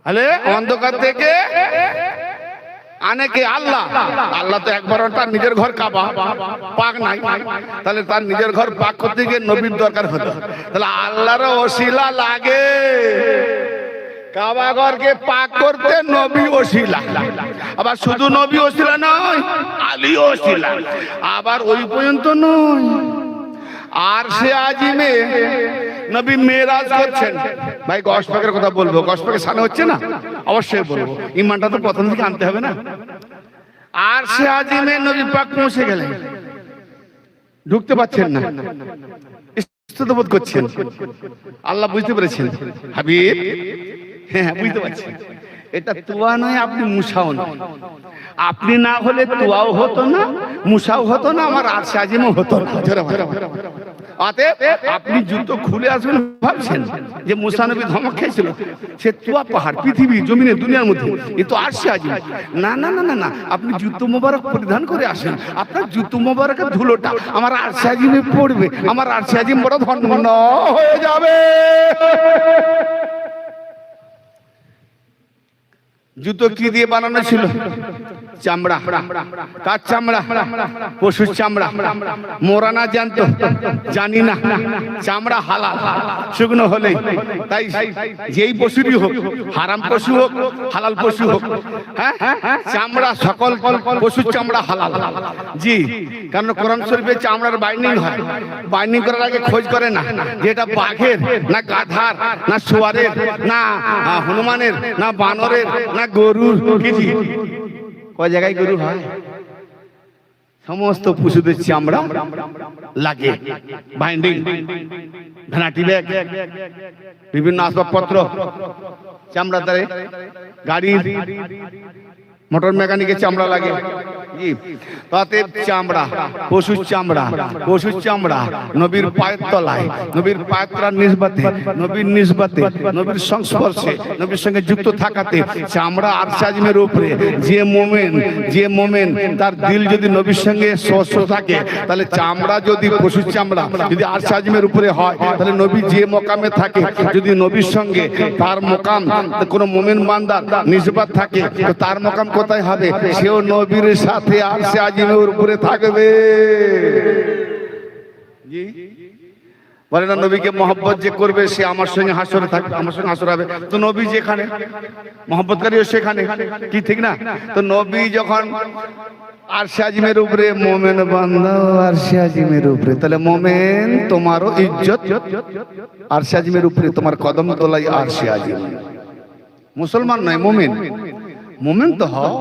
আরে অন্ধকার থেকে আনেকে আল্লাহ। আল্লাহ তো একবার তার নিজের ঘর কাবা পাক নাই, তাহলে তার নিজের ঘর পাক করতে গিয়ে নবীর দরকার হতো। তাহলে আল্লাহর ওসিলা লাগে কাবা ঘরকে পাক করতে, নবী ওসিলা। আবার শুধু নবী ওসিলা নয়, আলী ওসিলা। আবার ওই পর্যন্ত নয়, আর সে আজিমে নবী মেরাজ করছেন। ভাই গশ পাকের কথা বলবো, গশ পাকের সামনে হচ্ছে না, অবশ্যই বলবো। ইমানটা তো প্রথম থেকে আনতে হবে না। আর সে আজিমে নবী পাক পৌঁছে গেলেন, ঢুকতে পারছেন না, বোধ করছেন। আল্লাহ বুঝতে পেরেছেন, হাবিব হ্যাঁ বুঝতে পারছেন, এটা তুয়া নয়, আপনি মুসাও নয়। আপনি না হলে তুয়াও হতো না, মুসাও হতো না, আমার আরশে আজিমও হতো না। অতএব আপনি জুতো খুলে আসবেন ভাবছেন যে মুসা নবী ধমক খেয়েছিল, সে তুয়া পাহাড় পৃথিবী জমিনে দুনিয়ার মধ্যে, এ তো আরশে আজিম। না না না না না, আপনি জুতো মোবারক পরিধান করে আসেন, আপনার জুতো মোবারকের ধুলোটা আমার আরশে আজিমে পড়বে, আমার আরশে আজিম বড় ধন্য হয়ে যাবে। জুতো কি দিয়ে বানানো ছিল? চামড়া। কার চামড়া? পশুর চামড়া। মোরানা জানতো? জানি না। চামড়া হালাল, শুকনো হলে। তাই যেই পশুরই হোক, হারাম পশু হোক হালাল পশু হোক, হ্যাঁ চামড়া সকল পশুর চামড়া হালাল। জি, কারণ কোরআন শরীফে চামড়ার বাইন্ডিং হয়, বাইন্ডিং করার আগে খোঁজ করে না যে এটা বাঘের না গাধার না শুয়ারের না হনুমানের না বানরের না গরুর। কি কয় জায়গায় গরু হয়? সমস্ত পশুদের চামড়া লাগে, বাইন্ডিং, ভ্যানাটি ব্যাগ, বিভিন্ন আসবাবপত্র চামড়া দ্বারে, গাড়ির মোটর মেকানিকের চামড়া লাগে। তাতে চামড়া, পশুর চামড়া, পশুর চামড়া নবীর পায়ের তলায়, নবীর পায়ের তলার নিসবতে, নবীর নিসবতে, নবীর সংস্পর্শে, নবীর সঙ্গে যুক্ত থাকাতে চামড়া আরশে আজিমের উপরে। যে মোমেন তার দিল যদি নবীর সঙ্গে স্পর্শ থাকে, তাহলে চামড়া যদি পশুর চামড়া যদি আরশে আজিমের উপরে হয়, তাহলে নবী যে মকামে থাকে, যদি নবীর সঙ্গে তার মকাম কোন মোমেন বান্দার নিসবত থাকে, তো তার মকাম কোথায় হবে? সেও নবীর সাথে আরশে আজিমের উপরে থাকবে। জি বলে না, নবীকে মহব্বত যে করবে সে আমার সঙ্গে হাসরে থাকবে, আমার সঙ্গে হাসর হবে। তো নবী যেখানে মহব্বতকারীও সেখানে, কি ঠিক না? তো নবী যখন আরশে আজিমের উপরে, মোমেন বান্দা আরশে আজিমের উপরে, তাহলে মোমেন তোমারও ইজ্জত আরশে আজিমের উপরে, তোমার কদম তোলাই আরশে আজিম। মুসলমান নয়, মোমেন। মোমেন তো হও।